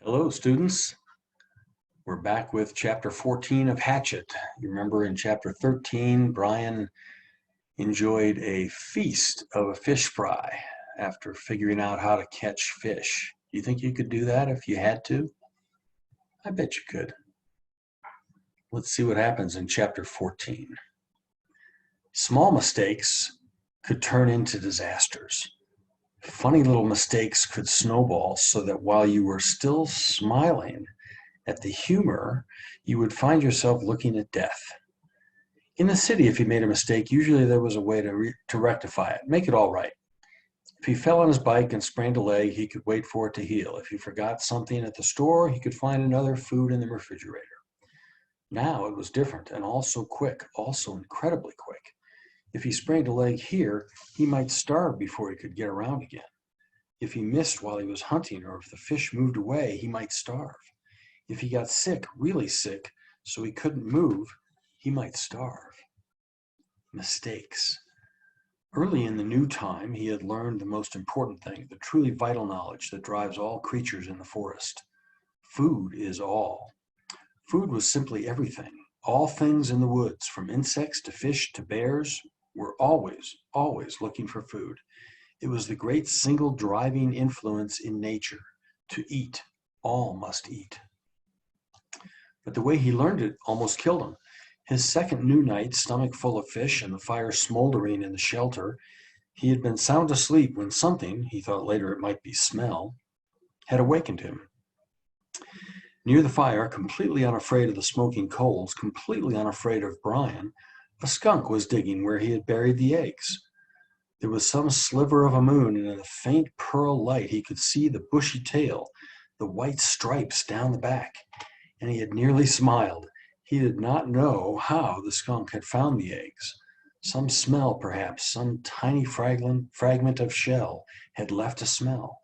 Hello, students. We're back with chapter 14 of Hatchet. You remember in chapter 13, Brian enjoyed a feast of a fish fry after figuring out how to catch fish. Do you think you could do that if you had to? I bet you could. Let's see what happens in chapter 14. Small mistakes could turn into disasters. Funny little mistakes could snowball so that while you were still smiling at the humor, you would find yourself looking at death. In the city, if you made a mistake, usually there was a way to rectify it, make it all right. If he fell on his bike and sprained a leg, he could wait for it to heal. If he forgot something at the store, he could find another food in the refrigerator. Now it was different and also quick, also incredibly quick. If he sprained a leg here, he might starve before he could get around again. If he missed while he was hunting, or if the fish moved away, he might starve. If he got sick, really sick, so he couldn't move, he might starve. Mistakes. Early in the new time, he had learned the most important thing, the truly vital knowledge that drives all creatures in the forest. Food is all. Food was simply everything. All things in the woods, from insects to fish to bears, were always looking for food. It was the great single driving influence in nature. To eat, all must eat. But the way he learned it almost killed him. His second new night, stomach full of fish and the fire smoldering in the shelter, he had been sound asleep when something, he thought later it might be smell, had awakened him. Near the fire, completely unafraid of the smoking coals, completely unafraid of Brian, a skunk was digging where he had buried the eggs. There was some sliver of a moon, and in the faint pearl light he could see the bushy tail, the white stripes down the back, and he had nearly smiled. He did not know how the skunk had found the eggs. Some smell, perhaps, some tiny fragment of shell had left a smell,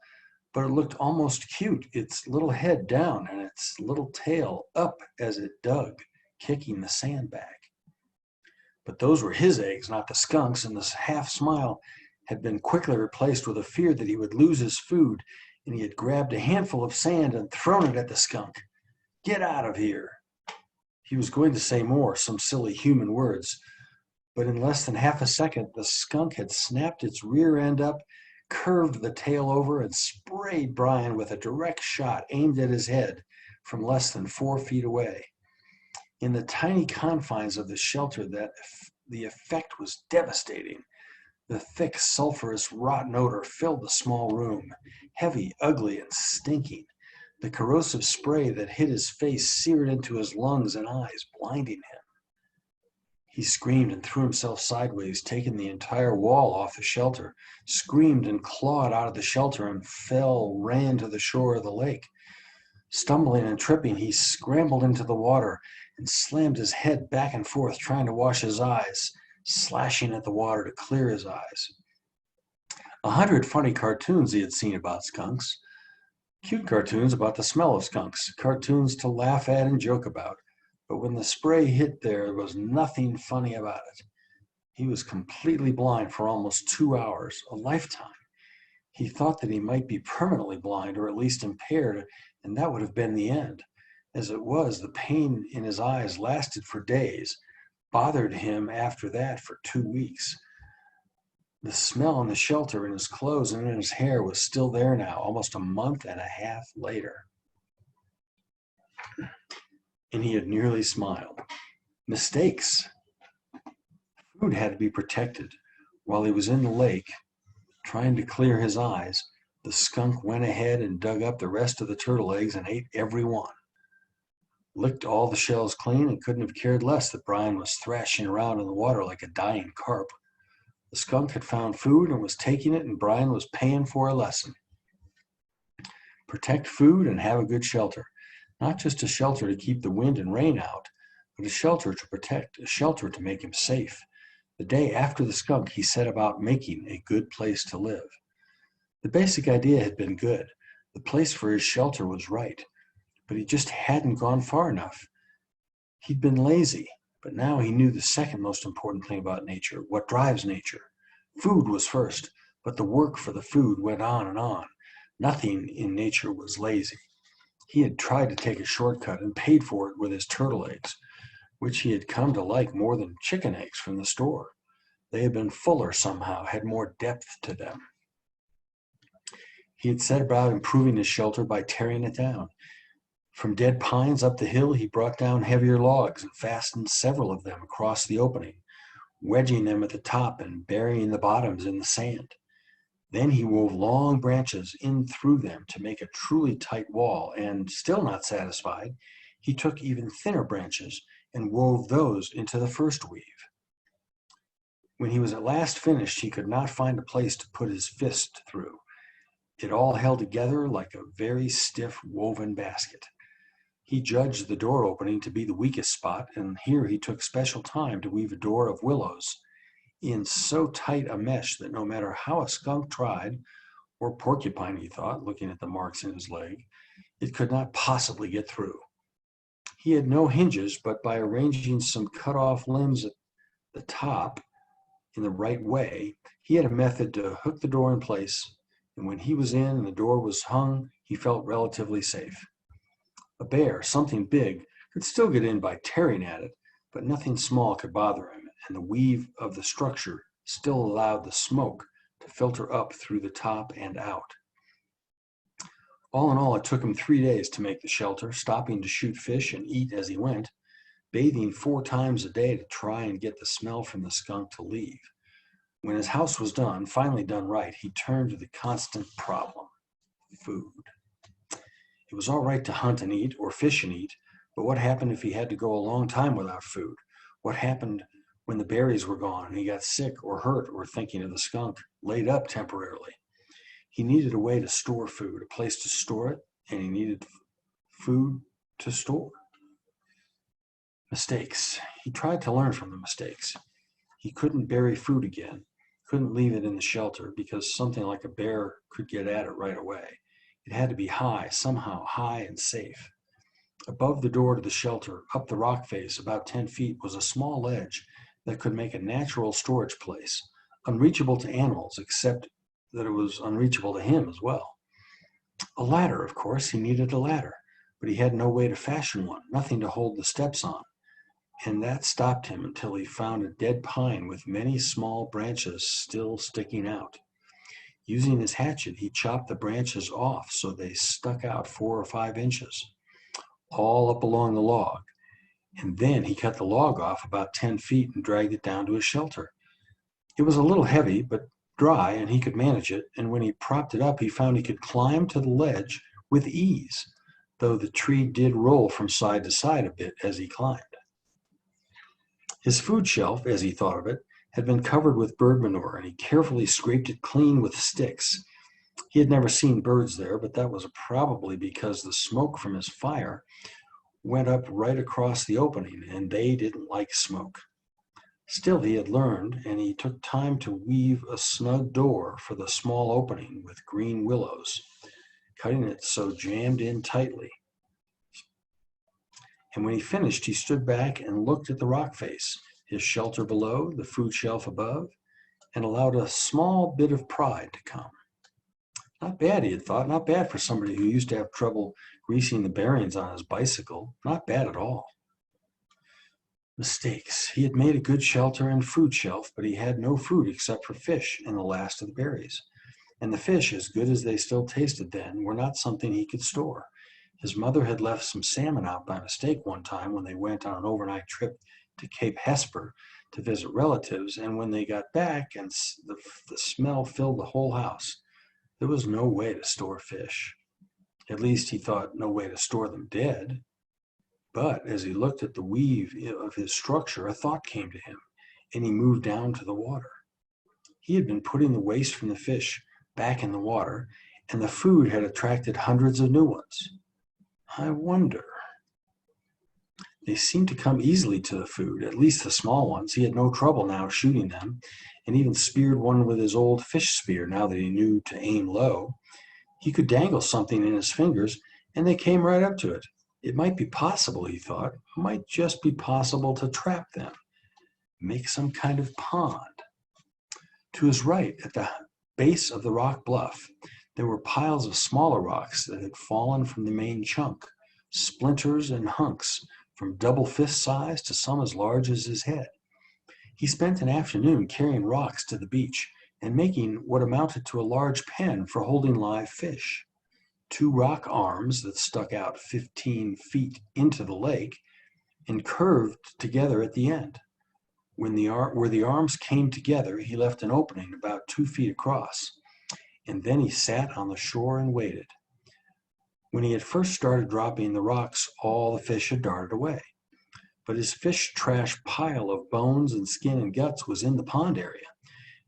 but it looked almost cute, its little head down and its little tail up as it dug, kicking the sand back. But those were his eggs, not the skunk's, and this half smile had been quickly replaced with a fear that he would lose his food, and he had grabbed a handful of sand and thrown it at the skunk. "Get out of here." He was going to say more, some silly human words, but in less than half a second, the skunk had snapped its rear end up, curved the tail over, and sprayed Brian with a direct shot aimed at his head from less than 4 feet away. In the tiny confines of the shelter, the effect was devastating. The thick, sulfurous, rotten odor filled the small room, heavy, ugly, and stinking. The corrosive spray that hit his face seared into his lungs and eyes, blinding him. He screamed and threw himself sideways, taking the entire wall off the shelter, screamed and clawed out of the shelter and ran to the shore of the lake. Stumbling and tripping, he scrambled into the water and slammed his head back and forth, trying to wash his eyes, slashing at the water to clear his eyes. 100 funny cartoons he had seen about skunks. Cute cartoons about the smell of skunks, cartoons to laugh at and joke about. But when the spray hit, there was nothing funny about it. He was completely blind for almost 2 hours, a lifetime. He thought that he might be permanently blind or at least impaired, and that would have been the end. As it was, the pain in his eyes lasted for days, bothered him after that for 2 weeks. The smell in the shelter, in his clothes, and in his hair was still there now, almost a month and a half later. And he had nearly smiled. Mistakes. Food had to be protected. While he was in the lake, trying to clear his eyes, the skunk went ahead and dug up the rest of the turtle eggs and ate every one. Licked all the shells clean and couldn't have cared less that Brian was thrashing around in the water like a dying carp. The skunk had found food and was taking it, and Brian was paying for a lesson. Protect food and have a good shelter. Not just a shelter to keep the wind and rain out, but a shelter to protect, a shelter to make him safe. The day after the skunk, he set about making a good place to live. The basic idea had been good. The place for his shelter was right, but he just hadn't gone far enough. He'd been lazy, but now he knew the second most important thing about nature, what drives nature. Food was first, but the work for the food went on and on. Nothing in nature was lazy. He had tried to take a shortcut and paid for it with his turtle eggs, which he had come to like more than chicken eggs from the store. They had been fuller somehow, had more depth to them. He had set about improving his shelter by tearing it down. From dead pines up the hill, he brought down heavier logs and fastened several of them across the opening, wedging them at the top and burying the bottoms in the sand. Then he wove long branches in through them to make a truly tight wall, and still not satisfied, he took even thinner branches and wove those into the first weave. When he was at last finished, he could not find a place to put his fist through. It all held together like a very stiff woven basket. He judged the door opening to be the weakest spot, and here he took special time to weave a door of willows in so tight a mesh that no matter how a skunk tried, or porcupine, he thought, looking at the marks in his leg, it could not possibly get through. He had no hinges, but by arranging some cut-off limbs at the top in the right way, he had a method to hook the door in place, and when he was in and the door was hung, he felt relatively safe. A bear, something big, could still get in by tearing at it, but nothing small could bother him, and the weave of the structure still allowed the smoke to filter up through the top and out. All in all, it took him 3 days to make the shelter, stopping to shoot fish and eat as he went, bathing 4 times a day to try and get the smell from the skunk to leave. When his house was done, finally done right, he turned to the constant problem: food. It was all right to hunt and eat, or fish and eat, but what happened if he had to go a long time without food? What happened when the berries were gone and he got sick or hurt, or, thinking of the skunk, laid up temporarily? He needed a way to store food, a place to store it, and he needed food to store. Mistakes. He tried to learn from the mistakes. He couldn't bury food again, couldn't leave it in the shelter because something like a bear could get at it right away. It had to be high, somehow high and safe. Above the door to the shelter, up the rock face about 10 feet, was a small ledge that could make a natural storage place, unreachable to animals, except that it was unreachable to him as well. A ladder, of course, he needed a ladder, but he had no way to fashion one, nothing to hold the steps on, and that stopped him until he found a dead pine with many small branches still sticking out. Using his hatchet, he chopped the branches off so they stuck out 4 or 5 inches, all up along the log, and then he cut the log off about 10 feet and dragged it down to his shelter. It was a little heavy, but dry, and he could manage it, and when he propped it up, he found he could climb to the ledge with ease, though the tree did roll from side to side a bit as he climbed. His food shelf, as he thought of it, had been covered with bird manure, and he carefully scraped it clean with sticks. He had never seen birds there, but that was probably because the smoke from his fire went up right across the opening, and they didn't like smoke. Still, he had learned, and he took time to weave a snug door for the small opening with green willows, cutting it so jammed in tightly. And when he finished, he stood back and looked at the rock face, his shelter below, the food shelf above, and allowed a small bit of pride to come. Not bad, he had thought, not bad for somebody who used to have trouble greasing the bearings on his bicycle. Not bad at all. Mistakes. He had made a good shelter and food shelf, but he had no food except for fish and the last of the berries. And the fish, as good as they still tasted then, were not something he could store. His mother had left some salmon out by mistake one time when they went on an overnight trip to Cape Hesper to visit relatives, and when they got back and the smell filled the whole house, there was no way to store fish. At least he thought no way to store them dead. But as he looked at the weave of his structure, a thought came to him, and he moved down to the water. He had been putting the waste from the fish back in the water, and the food had attracted hundreds of new ones. I wonder. They seemed to come easily to the food, at least the small ones. He had no trouble now shooting them, and even speared one with his old fish spear now that he knew to aim low. He could dangle something in his fingers, and they came right up to it. It might be possible, he thought, might just be possible to trap them, make some kind of pond. To his right, at the base of the rock bluff, There were piles of smaller rocks that had fallen from the main chunk, splinters and hunks from double fist size to some as large as his head. He spent an afternoon carrying rocks to the beach and making what amounted to a large pen for holding live fish. 2 rock arms that stuck out 15 feet into the lake and curved together at the end. Where the arms came together, he left an opening about 2 feet across, and then he sat on the shore and waited. When he had first started dropping the rocks, all the fish had darted away. But his fish trash pile of bones and skin and guts was in the pond area,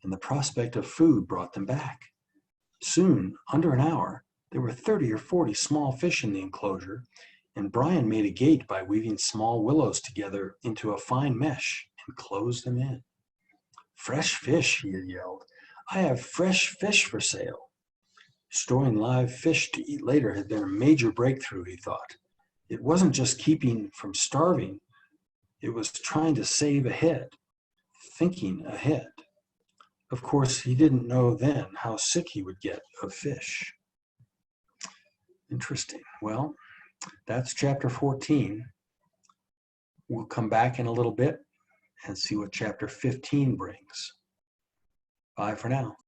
and the prospect of food brought them back. Soon, under an hour, there were 30 or 40 small fish in the enclosure, and Brian made a gate by weaving small willows together into a fine mesh and closed them in. "Fresh fish," he had yelled. "I have fresh fish for sale." Storing live fish to eat later had been a major breakthrough, he thought. It wasn't just keeping from starving, it was trying to save ahead, thinking ahead. Of course, he didn't know then how sick he would get of fish. Interesting. Well, that's chapter 14. We'll come back in a little bit and see what chapter 15 brings. Bye for now.